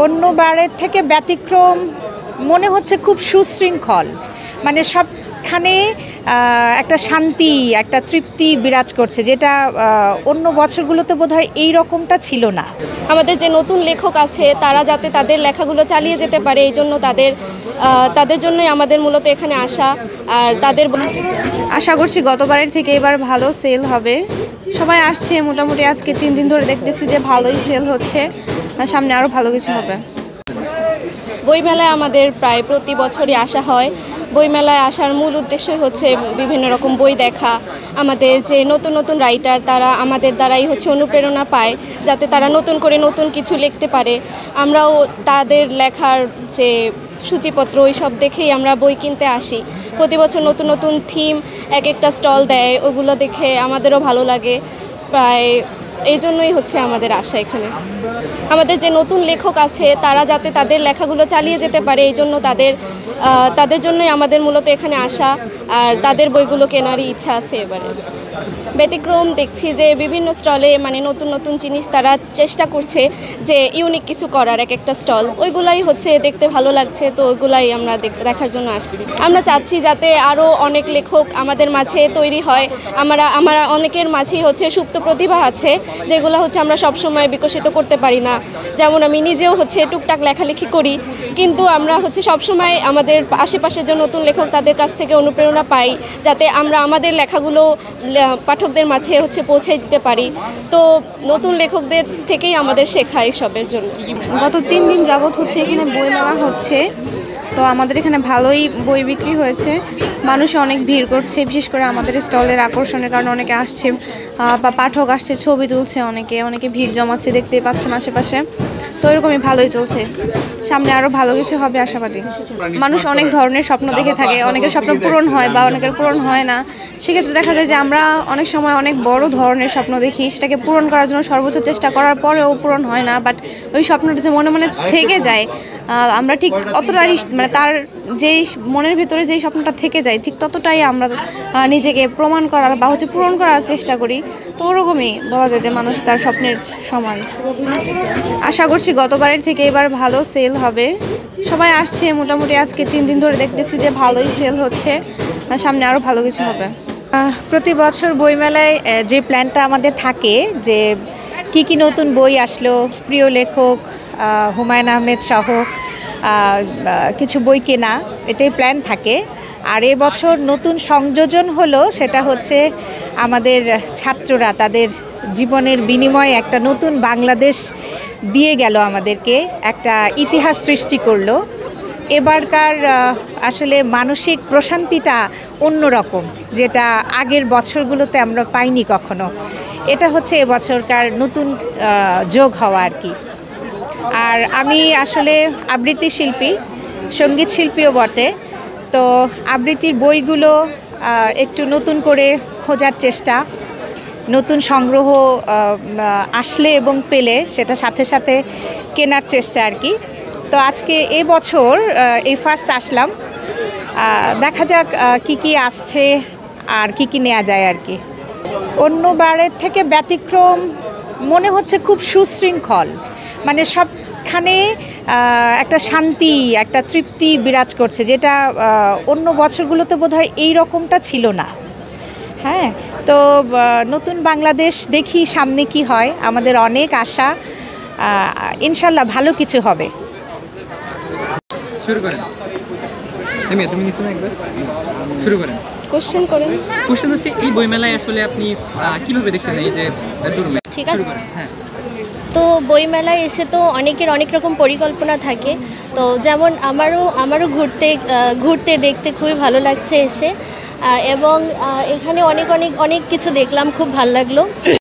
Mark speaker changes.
Speaker 1: অন্যবারের থেকে ব্যতিক্রম মনে হচ্ছে, খুব সুশৃঙ্খল, মানে সবখানে একটা শান্তি, একটা তৃপ্তি বিরাজ করছে, যেটা অন্য বছরগুলোতে বোধহয় এই রকমটা ছিল না।
Speaker 2: আমাদের যে নতুন লেখক আছে তারা যাতে তাদের লেখাগুলো চালিয়ে যেতে পারে, এই জন্য তাদের জন্যই আমাদের মূলত এখানে আসা। আর তাদের
Speaker 3: আশা করছি গতবারের থেকে এবার ভালো সেল হবে। সবাই আসছে, মোটামুটি আজকে 3 দিন ধরে দেখতেছি যে ভালোই সেল হচ্ছে, সামনে আরও ভালো কিছু হবে।
Speaker 2: বইমেলায় আমাদের প্রায় প্রতি বছরই আসা হয়। বইমেলায় আসার মূল উদ্দেশ্যই হচ্ছে বিভিন্ন রকম বই দেখা। আমাদের যে নতুন নতুন রাইটার তারা আমাদের দ্বারাই অনুপ্রেরণা পায়, যাতে তারা নতুন করে নতুন কিছু লিখতে পারে। আমরাও তাদের লেখার যে সূচিপত্র ওইসব দেখেই আমরা বই কিনতে আসি। প্রতি বছর নতুন নতুন থিম এক একটা স্টল দেয়, ওগুলো দেখে আমাদেরও ভালো লাগে। প্রায় এই জন্যই আমাদের আশা এখানে। আমাদের যে নতুন লেখক আছে তারা যাতে তাদের লেখাগুলো চালিয়ে যেতে পারে, এই জন্য তাদের জন্যই আমাদের মূলত এখানে আসা। আর তাদের বইগুলো কেনারই ইচ্ছা আছে এবারে। ব্যতিক্রম দেখছি যে বিভিন্ন স্টলে নতুন নতুন জিনিস তারা চেষ্টা করছে যে ইউনিক কিছু করার, এক একটা স্টল ওইগুলাই দেখতে ভালো লাগছে, তো ওইগুলাই আমরা দেখার জন্য আসছি। আমরা চাচ্ছি যাতে আরও অনেক লেখক আমাদের মাঝে তৈরি হয়। আমরা অনেকের মাঝেই সুপ্ত প্রতিভা আছে, যেগুলো আমরা সবসময় বিকশিত করতে পারি না। যেমন আমি নিজেও টুকটাক লেখালেখি করি, কিন্তু আমরা সবসময় আমাদের আশেপাশে যে নতুন লেখক তাদের কাছ থেকে অনুপ্রেরণা পাই, যাতে আমরা আমাদের লেখাগুলো পাঠকদের মাঝে পৌঁছে দিতে পারি। তো নতুন লেখকদের থেকেই আমাদের শেখা এসবের জন্য।
Speaker 3: গত 3 দিন যাবৎ এখানে বই মেলা হচ্ছে, তো আমাদের এখানে ভালোই বই বিক্রি হয়েছে। মানুষ অনেক ভিড় করছে, বিশেষ করে আমাদের স্টলের আকর্ষণের কারণে অনেকে আসছে বা পাঠক আসছে, ছবি তুলছে, অনেকে ভিড় জমাচ্ছে, দেখতেই পাচ্ছেন আশেপাশে। তো এরকমই ভালোই চলছে, সামনে আরও ভালো কিছু হবে আশাবাদী। মানুষ অনেক ধরনের স্বপ্ন দেখে থাকে, অনেকের স্বপ্ন পূরণ হয় বা অনেকের পূরণ হয় না। সেক্ষেত্রে দেখা যায় যে আমরা অনেক সময় অনেক বড় ধরনের স্বপ্ন দেখি, সেটাকে পূরণ করার জন্য সর্বোচ্চ চেষ্টা করার পরেও পূরণ হয় না। বাট ওই স্বপ্নটা যে মনে মনে থেকে যায়, আমরা ঠিক অতটাই তার যেই মনের ভিতরে যেই স্বপ্নটা থেকে যায় ঠিক ততটাই আমরা নিজেকে প্রমাণ করার বা পূরণ করার চেষ্টা করি। তো ওরকমই বলা যায় যে মানুষ তার স্বপ্নের সমান। আশা করছি গতবারের থেকে এবার ভালো সেল হবে। সবাই আসছে, মোটামুটি আজকে 3 দিন ধরে দেখতেছি যে ভালোই সেল হচ্ছে, সামনে আরও ভালো কিছু হবে।
Speaker 1: প্রতি বছর বইমেলায় যে প্ল্যানটা আমাদের থাকে যে কি নতুন বই আসলো, প্রিয় লেখক হুমায়ুন আহমেদ সহ কিছু বই কেনা, এটাই প্ল্যান থাকে। আর এবছর নতুন সংযোজন হলো, সেটা আমাদের ছাত্ররা তাদের জীবনের বিনিময়ে একটা নতুন বাংলাদেশ দিয়ে গেল, আমাদেরকে একটা ইতিহাস সৃষ্টি করলো। এবারকার আসলে মানসিক প্রশান্তিটা অন্যরকম, যেটা আগের বছরগুলোতে আমরা পাইনি কখনো। এটা এবছরকার নতুন যোগ হওয়া আর কি। আর আমি আসলে আবৃত্তি শিল্পী, সঙ্গীত শিল্পীও বটে। তো আবৃত্তির বইগুলো একটু নতুন করে খোঁজার চেষ্টা, নতুন সংগ্রহ আসলে এবং পেলে সেটা সাথে সাথে কেনার চেষ্টা আর কি। তো আজকে এবছর এই ফার্স্ট আসলাম, দেখা যাক কি আসছে আর কি নেওয়া যায় আর কি। অন্যবারের থেকে ব্যতিক্রম মনে হচ্ছে, খুব সুশৃঙ্খল, মানে সবখানে একটা শান্তি, একটা তৃপ্তি বিরাজ করছে, যেটা অন্য বছরগুলোতে বোধহয় এই রকমটা ছিল না। হ্যাঁ, তো নতুন বাংলাদেশ দেখি সামনে কি হয়, আমাদের অনেক আশা, ইনশাল্লাহ ভালো কিছু হবে।
Speaker 4: শুরু করেন। তুমি নিছো না, একবার শুরু করেন।
Speaker 2: কোশ্চেন করেন।
Speaker 4: কোশ্চেন এই বইমেলায় আসলে আপনি কিভাবে দেখছেন এই যে
Speaker 5: ঠিক আছে। হ্যাঁ, তো বইমেলায় এসে তো অনেকের অনেক রকম পরিকল্পনা থাকে। তো যেমন আমারও ঘুরতে দেখতে খুবই ভালো লাগছে এসে, এবং এখানে অনেক কিছু দেখলাম, খুব ভালো লাগলো।